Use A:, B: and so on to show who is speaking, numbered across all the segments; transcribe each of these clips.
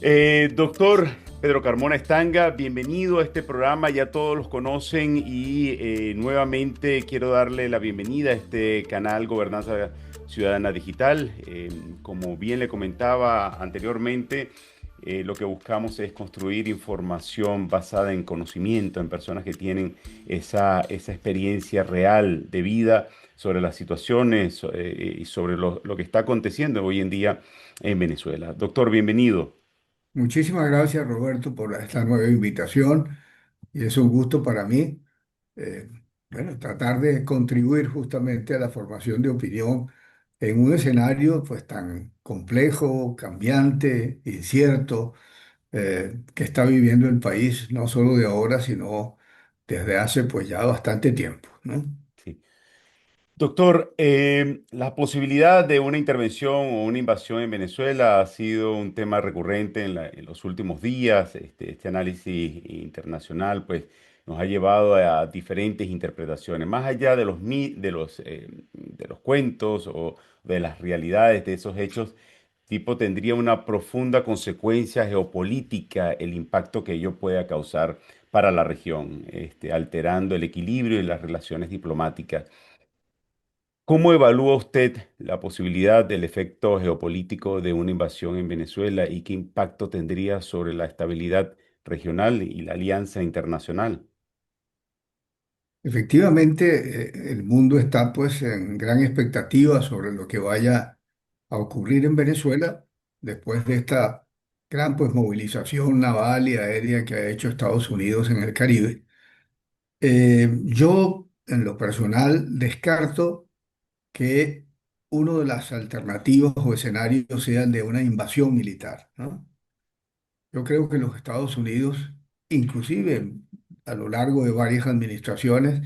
A: Doctor Pedro Carmona Estanga, bienvenido a este programa, ya todos los conocen y nuevamente quiero darle la bienvenida a este canal Gobernanza Ciudadana Digital. Como bien le comentaba anteriormente, lo que buscamos es construir información basada en conocimiento, en personas que tienen esa experiencia real de vida sobre las situaciones y sobre lo que está aconteciendo hoy en día en Venezuela. Doctor, bienvenido.
B: Muchísimas gracias, Roberto, por esta nueva invitación y es un gusto para mí, eh, tratar de contribuir justamente a la formación de opinión en un escenario pues tan complejo, cambiante, incierto, que está viviendo el país, no solo de ahora, sino desde hace pues ya bastante tiempo, ¿no?
A: Sí. Doctor, la posibilidad de una intervención o una invasión en Venezuela ha sido un tema recurrente en los últimos días. Este análisis internacional, pues, nos ha llevado a diferentes interpretaciones. Más allá de de los cuentos o de las realidades de esos hechos, tipo tendría una profunda consecuencia geopolítica el impacto que ello pueda causar para la región, alterando el equilibrio y las relaciones diplomáticas. ¿Cómo evalúa usted la posibilidad del efecto geopolítico de una invasión en Venezuela y qué impacto tendría sobre la estabilidad regional y la alianza internacional?
B: Efectivamente, el mundo está pues en gran expectativa sobre lo que vaya a ocurrir en Venezuela después de esta gran pues movilización naval y aérea que ha hecho Estados Unidos en el Caribe. Yo, en lo personal, descarto que uno de las alternativas o escenarios sea el de una invasión militar, ¿no? Yo creo que los Estados Unidos, inclusive a lo largo de varias administraciones,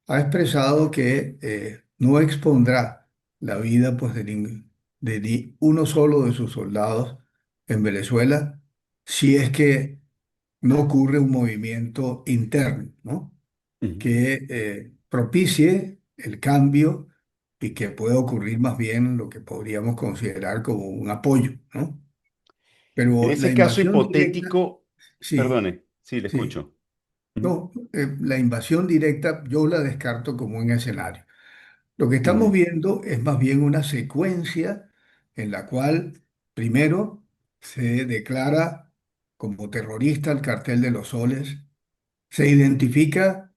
B: ha expresado que no expondrá la vida pues, de ni uno solo de sus soldados en Venezuela si es que no ocurre un movimiento interno, ¿no?
A: Ujú.
B: Que propicie el cambio y que pueda ocurrir más bien lo que podríamos considerar como un apoyo, ¿no?
A: En
B: Pero la
A: ese caso
B: invasión directa,
A: hipotético,
B: sí,
A: perdone, sí, le
B: sí.
A: escucho. Ujú,
B: No, la invasión directa yo la descarto como un escenario. Lo que estamos
A: ujú,
B: viendo es más bien una secuencia en la cual primero se declara como terrorista el Cartel de los Soles, se identifica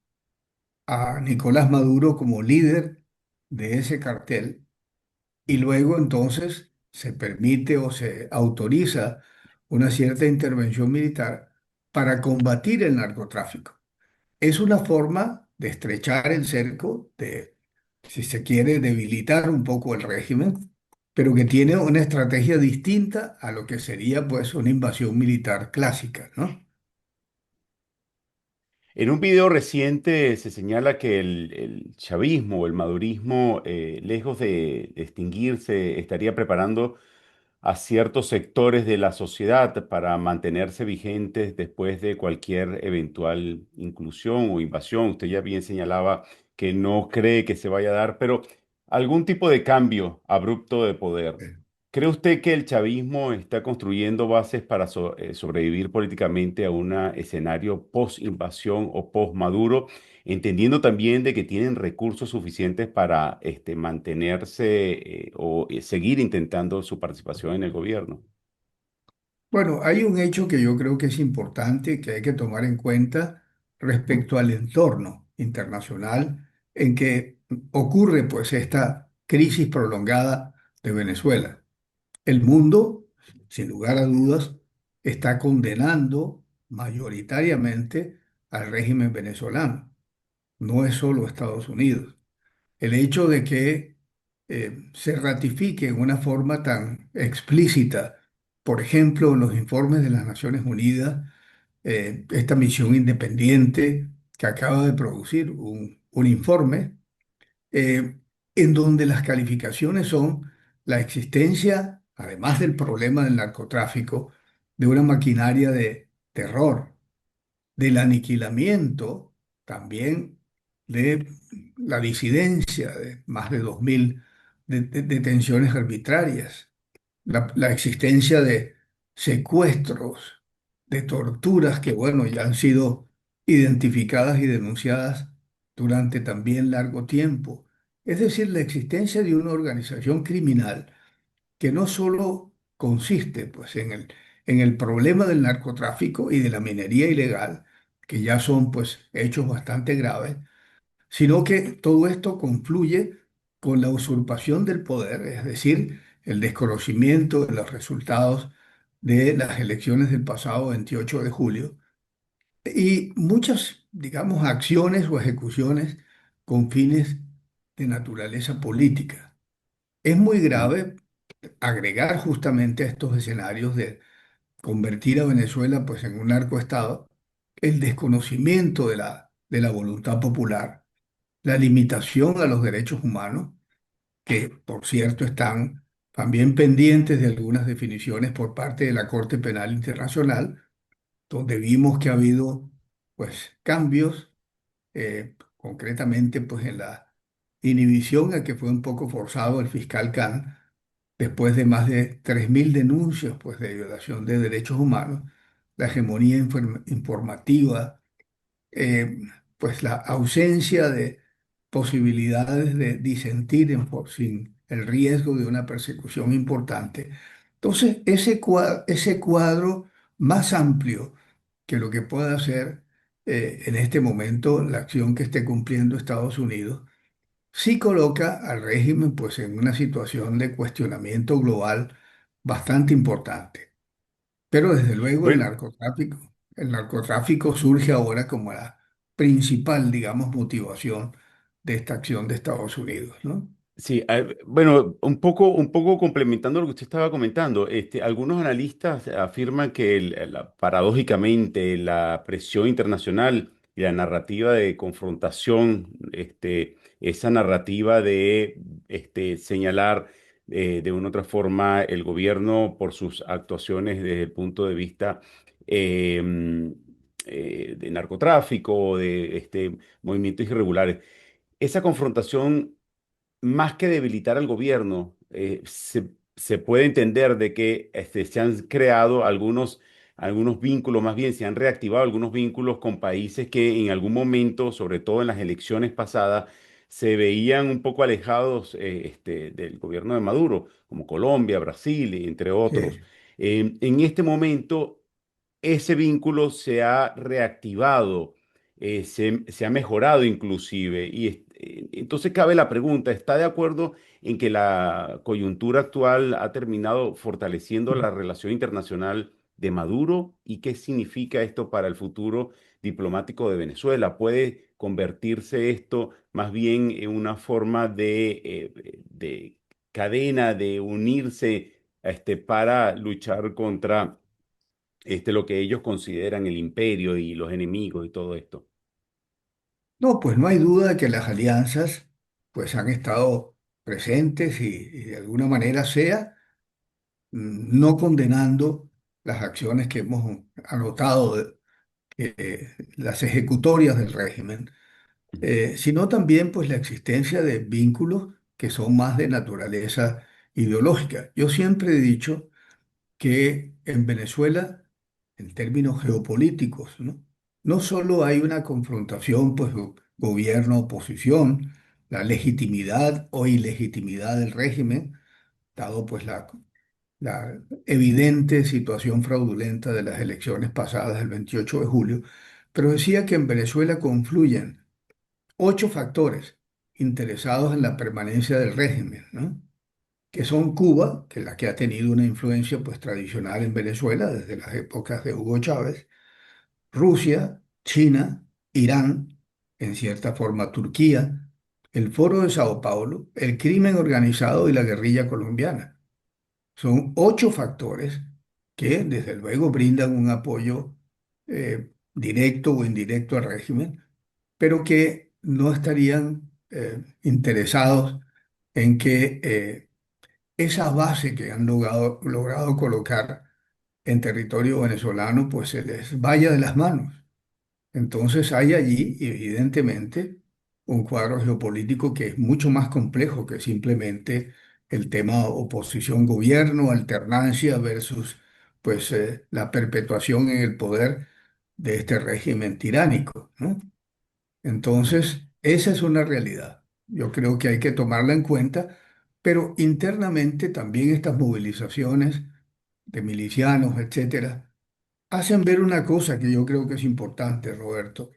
B: a Nicolás Maduro como líder de ese cartel y luego entonces se permite o se autoriza una cierta intervención militar para combatir el narcotráfico. Es una forma de estrechar el cerco, de, si se quiere, debilitar un poco el régimen, pero que tiene una estrategia distinta a lo que sería pues una invasión militar clásica, ¿no?
A: En un video reciente se señala que el chavismo o el madurismo, lejos de extinguirse, estaría preparando a ciertos sectores de la sociedad para mantenerse vigentes después de cualquier eventual inclusión o invasión. Usted ya bien señalaba que no cree que se vaya a dar, pero algún tipo de cambio abrupto de poder. ¿Cree usted que el chavismo está construyendo bases para sobrevivir políticamente a un escenario post-invasión o post-Maduro, entendiendo también de que tienen recursos suficientes para mantenerse seguir intentando su participación en el gobierno?
B: Bueno, hay un hecho que yo creo que es importante, que hay que tomar en cuenta respecto al entorno internacional en que ocurre pues esta crisis prolongada de Venezuela. El mundo, sin lugar a dudas, está condenando mayoritariamente al régimen venezolano. No es solo Estados Unidos. El hecho de que se ratifique en una forma tan explícita, por ejemplo, en los informes de las Naciones Unidas, esta misión independiente que acaba de producir un informe eh, en donde las calificaciones son la existencia, además del problema del narcotráfico, de una maquinaria de terror, del aniquilamiento también de la disidencia de más de 2.000 detenciones arbitrarias, la existencia de secuestros, de torturas que, bueno, ya han sido identificadas y denunciadas durante también largo tiempo. Es decir, la existencia de una organización criminal que no solo consiste pues, en el problema del narcotráfico y de la minería ilegal, que ya son pues, hechos bastante graves, sino que todo esto confluye con la usurpación del poder, es decir, el desconocimiento de los resultados de las elecciones del pasado 28 de julio y muchas, digamos, acciones o ejecuciones con fines de naturaleza política. Es muy
A: Mm.
B: grave agregar justamente a estos escenarios de convertir a Venezuela pues, en un narcoestado el desconocimiento de la voluntad popular, la limitación a los derechos humanos, que por cierto están también pendientes de algunas definiciones por parte de la Corte Penal Internacional, donde vimos que ha habido pues cambios, concretamente pues en la inhibición a que fue un poco forzado el fiscal Khan después de más de 3.000 denuncias pues de violación de derechos humanos, la hegemonía informativa, eh, pues la ausencia de posibilidades de disentir sin el riesgo de una persecución importante. Entonces, ese cuadro más amplio que lo que pueda hacer en este momento la acción que esté cumpliendo Estados Unidos, sí coloca al régimen pues en una situación de cuestionamiento global bastante importante. Pero desde luego
A: Bueno,
B: el narcotráfico surge ahora como la principal, digamos, motivación de esta acción de Estados Unidos, ¿no?
A: sí, bueno, un poco complementando lo que usted estaba comentando, algunos analistas afirman que paradójicamente la presión internacional y la narrativa de confrontación, esa narrativa de señalar de una u otra forma el gobierno por sus actuaciones desde el punto de vista eh, de narcotráfico o de movimientos irregulares. Esa confrontación más que debilitar al gobierno, se puede entender de que se han creado algunos vínculos, más bien se han reactivado algunos vínculos con países que en algún momento, sobre todo en las elecciones pasadas, se veían un poco alejados del gobierno de Maduro, como Colombia, Brasil, entre otros.
B: Sí.
A: En este momento ese vínculo se ha reactivado, se ha mejorado inclusive. Entonces cabe la pregunta, ¿está de acuerdo en que la coyuntura actual ha terminado fortaleciendo la relación internacional de Maduro? ¿Y qué significa esto para el futuro diplomático de Venezuela? ¿Puede convertirse esto más bien en una forma de cadena, de unirse para luchar contra lo que ellos consideran el imperio y los enemigos y todo esto?
B: No, pues no hay duda de que las alianzas pues han estado presentes y de alguna manera sea no condenando las acciones que hemos anotado, las ejecutorias del régimen, sino también pues la existencia de vínculos que son más de naturaleza ideológica. Yo siempre he dicho que en Venezuela, en términos geopolíticos, ¿no? No solo hay una confrontación, pues, gobierno-oposición, la legitimidad o ilegitimidad del régimen, dado pues la evidente situación fraudulenta de las elecciones pasadas del 28 de julio, pero decía que en Venezuela confluyen 8 factores interesados en la permanencia del régimen, ¿no? Que son Cuba, que es la que ha tenido una influencia pues tradicional en Venezuela desde las épocas de Hugo Chávez, Rusia, China, Irán, en cierta forma Turquía, el Foro de Sao Paulo, el crimen organizado y la guerrilla colombiana. Son 8 factores que desde luego brindan un apoyo directo o indirecto al régimen, pero que no estarían interesados en que esa base que han logrado colocar en territorio venezolano, pues se les vaya de las manos. Entonces hay allí, evidentemente, un cuadro geopolítico que es mucho más complejo que simplemente el tema oposición-gobierno, alternancia versus pues la perpetuación en el poder de este régimen tiránico, ¿no?
A: Mm,
B: Entonces, esa es una realidad. Yo creo que hay que tomarla en cuenta, pero internamente también estas movilizaciones de milicianos, etcétera, hacen ver una cosa que yo creo que es importante, Roberto.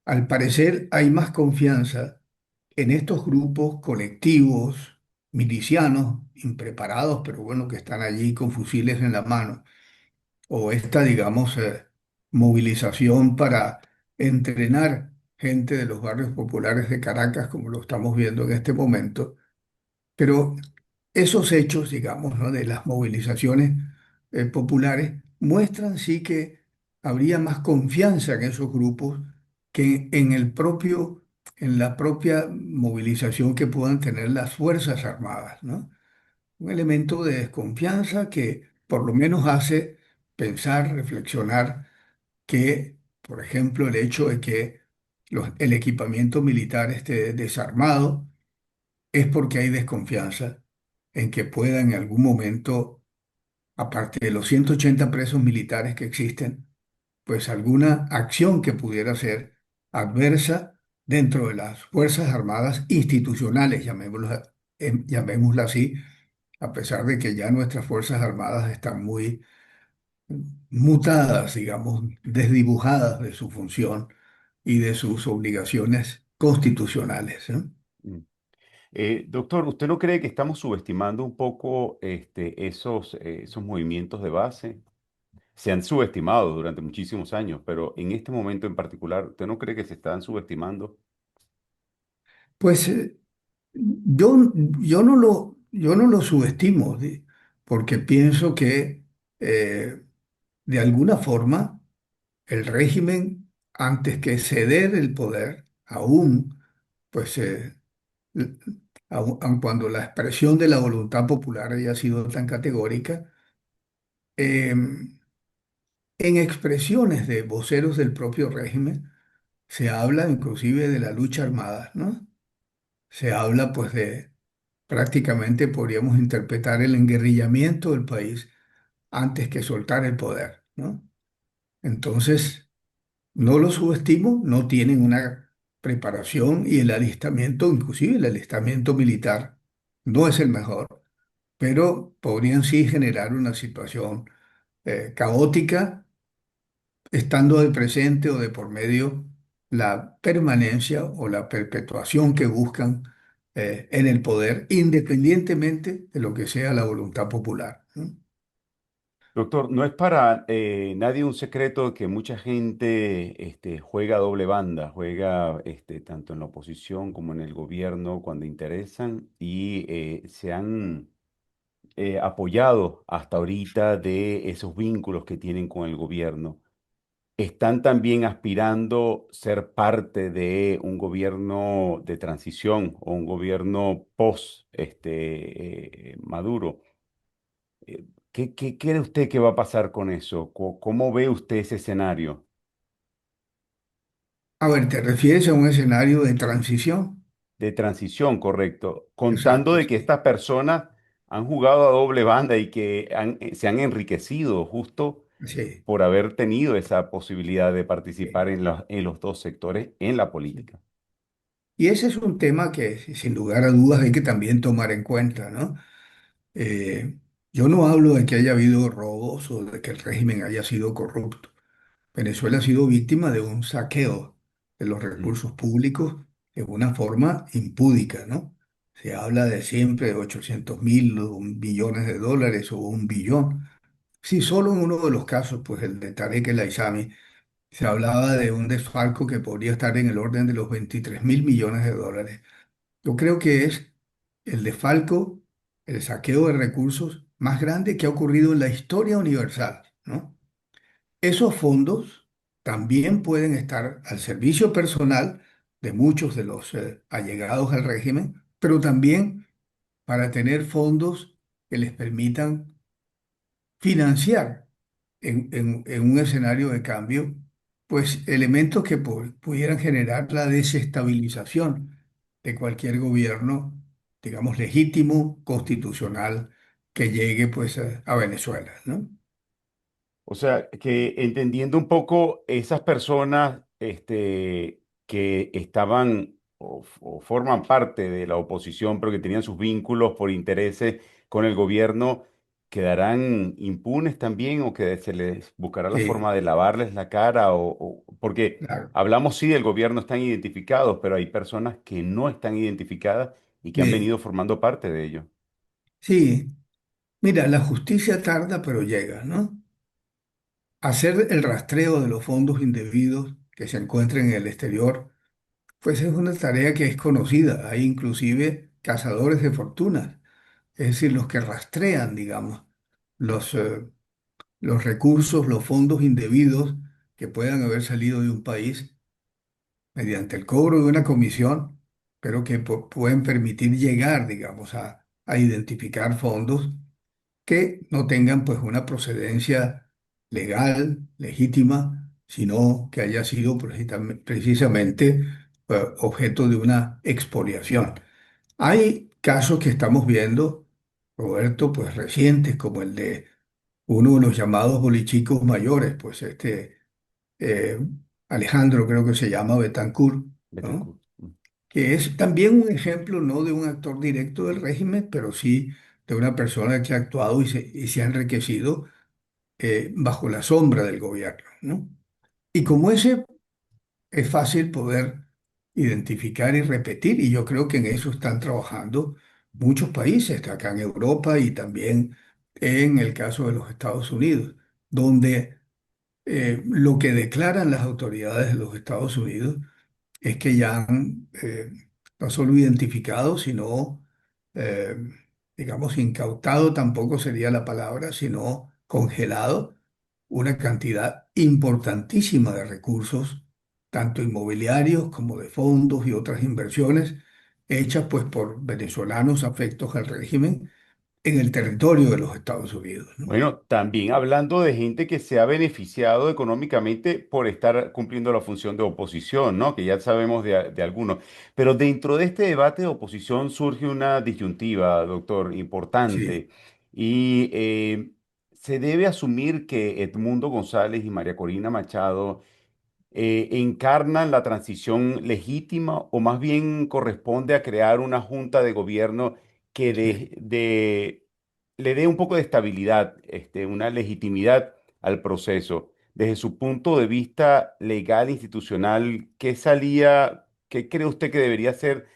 B: Al parecer hay más confianza en estos grupos colectivos, milicianos, impreparados, pero bueno, que están allí con fusiles en la mano, o esta, digamos, movilización para entrenar gente de los barrios populares de Caracas, como lo estamos viendo en este momento. Pero esos hechos, digamos, ¿no? De las movilizaciones populares muestran sí que habría más confianza en esos grupos que en en la propia movilización que puedan tener las Fuerzas Armadas, ¿no? Un elemento de desconfianza que por lo menos hace pensar, reflexionar que, por ejemplo, el hecho de que el equipamiento militar esté desarmado es porque hay desconfianza en que pueda en algún momento, aparte de los 180 presos militares que existen, pues alguna acción que pudiera ser adversa dentro de las Fuerzas Armadas institucionales, llamémosla así, a pesar de que ya nuestras Fuerzas Armadas están muy mutadas, digamos, desdibujadas de su función y de sus obligaciones constitucionales, ¿no?
A: mm. Doctor, ¿usted no cree que estamos subestimando un poco esos movimientos de base? Se han subestimado durante muchísimos años, pero en este momento en particular, ¿usted no cree que se están subestimando?
B: Pues yo no lo subestimo, porque pienso que eh, de alguna forma el régimen, antes que ceder el poder, aún, pues aun cuando la expresión de la voluntad popular haya sido tan categórica, eh, en expresiones de voceros del propio régimen se habla inclusive de la lucha armada, ¿no? Se habla pues de prácticamente podríamos interpretar el enguerrillamiento del país antes que soltar el poder, ¿no? Entonces, no lo subestimo, no tienen una preparación y el alistamiento, inclusive el alistamiento militar, no es el mejor, pero podrían sí generar una situación caótica, estando de presente o de por medio la permanencia o la perpetuación que buscan en el poder, independientemente de lo que sea la voluntad popular, ¿no?
A: Doctor, no es para nadie un secreto que mucha gente juega a doble banda, juega tanto en la oposición como en el gobierno cuando interesan y se han apoyado hasta ahorita de esos vínculos que tienen con el gobierno. Están también aspirando ser parte de un gobierno de transición o un gobierno post Maduro. ¿Qué cree usted que va a pasar con eso? ¿Cómo ve usted ese escenario
B: A ver, ¿te refieres a un escenario de transición?
A: de transición, correcto? Contando
B: Exacto,
A: de que
B: sí.
A: estas personas han jugado a doble banda y que se han enriquecido justo
B: Sí,
A: por haber tenido esa posibilidad de
B: sí,
A: participar en los dos sectores en la
B: sí.
A: política.
B: Y ese es un tema que sin lugar a dudas hay que también tomar en cuenta, ¿no? Eh, yo no hablo de que haya habido robos o de que el régimen haya sido corrupto. Venezuela ha sido víctima de un saqueo de los
A: Mm.
B: recursos públicos de una forma impúdica, ¿no? Se habla de siempre de 800.000 millones de dólares o 1 billón. Sí, solo en uno de los casos, pues el de Tarek El Aissami, se hablaba de un desfalco que podría estar en el orden de los 23.000 millones de dólares. Yo creo que es el desfalco, el saqueo de recursos más grande que ha ocurrido en la historia universal, ¿no? Esos fondos también pueden estar al servicio personal de muchos de los allegados al régimen, pero también para tener fondos que les permitan financiar en un escenario de cambio, pues elementos que pudieran generar la desestabilización de cualquier gobierno, digamos, legítimo, constitucional, que llegue pues a Venezuela, ¿no?
A: O sea, que entendiendo un poco esas personas que estaban o forman parte de la oposición, pero que tenían sus vínculos por intereses con el gobierno, ¿quedarán impunes también o que se les buscará la
B: Sí,
A: forma de lavarles la cara? Porque
B: claro.
A: hablamos sí del gobierno están identificados, pero hay personas que no están identificadas y que han
B: Sí,
A: venido formando parte de ello.
B: sí. Mira, la justicia tarda, pero llega, ¿no? Hacer el rastreo de los fondos indebidos que se encuentren en el exterior, pues es una tarea que es conocida. Hay inclusive cazadores de fortunas, es decir, los que rastrean, digamos, los, eh, los recursos, los fondos indebidos que puedan haber salido de un país mediante el cobro de una comisión, pero que pueden permitir llegar, digamos, a identificar fondos que no tengan pues una procedencia legal, legítima, sino que haya sido precisamente objeto de una expoliación. Hay casos que estamos viendo, Roberto, pues recientes, como el de uno de los llamados bolichicos mayores, pues eh, Alejandro creo que se llama Betancourt, ¿no?
A: Betancourt.
B: Que es también un ejemplo no de un actor directo del régimen, pero sí de una persona que ha actuado y se ha enriquecido bajo la sombra del gobierno, ¿no? Y como ese es fácil poder identificar y repetir, y yo creo que en eso están trabajando muchos países, acá en Europa y también en el caso de los Estados Unidos, donde lo que declaran las autoridades de los Estados Unidos es que ya han no solo identificado, sino, eh, digamos, incautado tampoco sería la palabra, sino congelado una cantidad importantísima de recursos, tanto inmobiliarios como de fondos y otras inversiones hechas pues por venezolanos afectos al régimen en el territorio de los Estados Unidos, ¿no?
A: Bueno, también hablando de gente que se ha beneficiado económicamente por estar cumpliendo la función de oposición, ¿no? Que ya sabemos de algunos. Pero dentro de este debate de oposición surge una disyuntiva, doctor,
B: Sí,
A: importante. Y se debe asumir que Edmundo González y María Corina Machado encarnan la transición legítima o más bien corresponde a crear una junta de gobierno que
B: sí.
A: le dé un poco de estabilidad, una legitimidad al proceso. Desde su punto de vista legal, institucional, qué cree usted que debería ser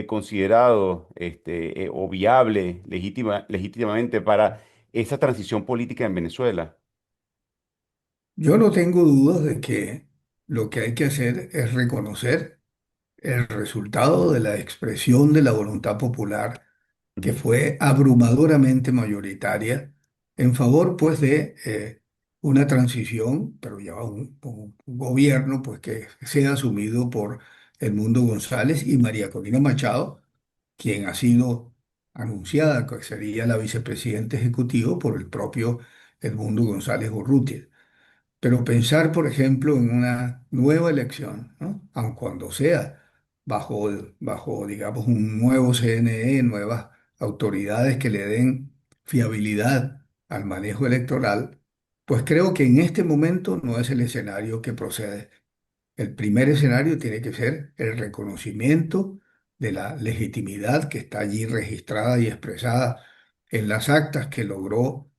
A: considerado o viable legítimamente para esa transición política en Venezuela?
B: Yo no tengo dudas de que lo que hay que hacer es reconocer el resultado de la expresión de la voluntad popular que
A: Ujú.
B: fue abrumadoramente mayoritaria en favor pues de una transición, pero ya un gobierno pues que sea asumido por Edmundo González y María Corina Machado, quien ha sido anunciada que sería la vicepresidenta ejecutiva por el propio Edmundo González Urrutia. Pero pensar, por ejemplo, en una nueva elección, ¿no? Aun cuando sea bajo, digamos, un nuevo CNE, nuevas autoridades que le den fiabilidad al manejo electoral, pues creo que en este momento no es el escenario que procede. El primer escenario tiene que ser el reconocimiento de la legitimidad que está allí registrada y expresada en las actas que logró,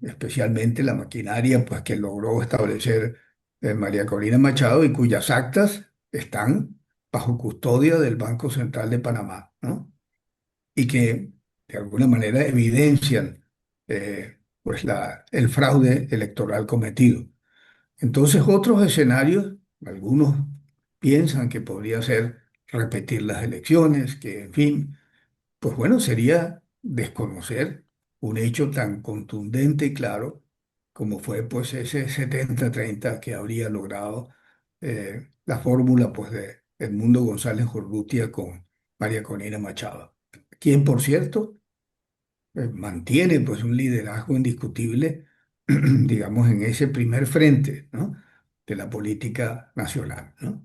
B: especialmente la maquinaria, pues que logró establecer María Corina Machado y cuyas actas están bajo custodia del Banco Central de Panamá, ¿no? Y que de alguna manera evidencian pues el fraude electoral cometido. Entonces, otros escenarios, algunos piensan que podría ser repetir las elecciones, que en fin, pues bueno, sería desconocer un hecho tan contundente y claro como fue pues ese 70-30 que habría logrado la fórmula pues de Edmundo González Urrutia con María Corina Machado, quien por cierto mantiene pues un liderazgo indiscutible, digamos, en ese primer frente, ¿no? De la política nacional, ¿no?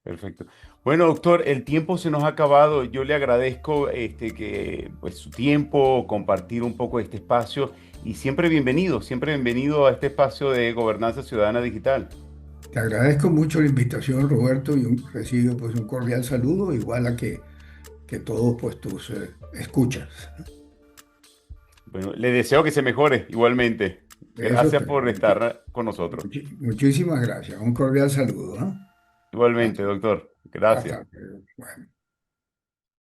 A: Perfecto. Bueno, doctor, el tiempo se nos ha acabado. Yo le agradezco que pues, su tiempo, compartir un poco este espacio y siempre bienvenido a este espacio de gobernanza ciudadana digital.
B: Te agradezco mucho la invitación, Roberto, y recibo pues un cordial saludo, igual a que todos pues tus escuchas.
A: Bueno, le deseo que se mejore igualmente.
B: Eso
A: Gracias
B: espero.
A: por estar con nosotros.
B: Muchísimas gracias. Un cordial saludo, ¿no?
A: Igualmente,
B: Hasta,
A: doctor.
B: hasta
A: Gracias.
B: luego. Bueno.